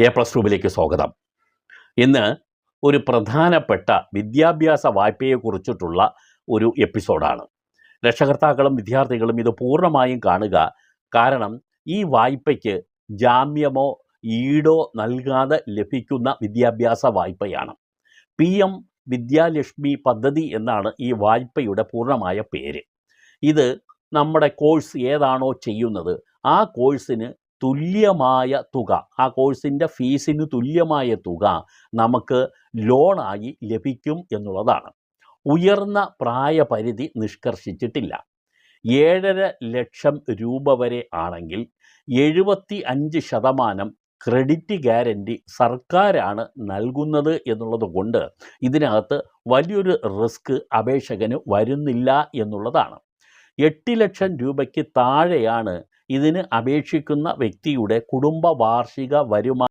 A+2 സ്വാഗതം. ഇന്ന് ഒരു പ്രധാനപ്പെട്ട വിദ്യാഭ്യാസ വായ്പയെക്കുറിച്ചിട്ടുള്ള ഒരു എപ്പിസോഡാണ്. രക്ഷകർത്താക്കളും വിദ്യാർത്ഥികളും ഇത് പൂർണ്ണമായും കാണുക. കാരണം ഈ വായ്പയ്ക്ക് ജാമ്യമോ ഈടോ നൽകാതെ ലഭിക്കുന്ന വിദ്യാഭ്യാസ വായ്പയാണ്. PM വിദ്യാലക്ഷ്മി പദ്ധതി എന്നാണ് ഈ വായ്പയുടെ പൂർണ്ണമായ പേര്. ഇത് നമ്മുടെ കോഴ്സ് ഏതാണോ ചെയ്യുന്നത് ആ കോഴ്സിന് തുല്യമായ തുക, ആ കോഴ്സിൻ്റെ ഫീസിന് തുല്യമായ തുക നമുക്ക് ലോണായി ലഭിക്കും എന്നുള്ളതാണ്. ഉയർന്ന പ്രായപരിധി നിഷ്കർഷിച്ചിട്ടില്ല. 7.5 ലക്ഷം രൂപ വരെ ആണെങ്കിൽ 75% ക്രെഡിറ്റ് ഗ്യാരണ്ടി സർക്കാരാണ് നൽകുന്നത് എന്നുള്ളത് കൊണ്ട് ഇതിനകത്ത് വലിയൊരു റിസ്ക് അപേക്ഷകന് വരുന്നില്ല എന്നുള്ളതാണ്. 8 ലക്ഷം രൂപയ്ക്ക് താഴെയാണ് ഇതിന് അപേക്ഷിക്കുന്ന വ്യക്തിയുടെ കുടുംബ വാർഷിക വരുമാനം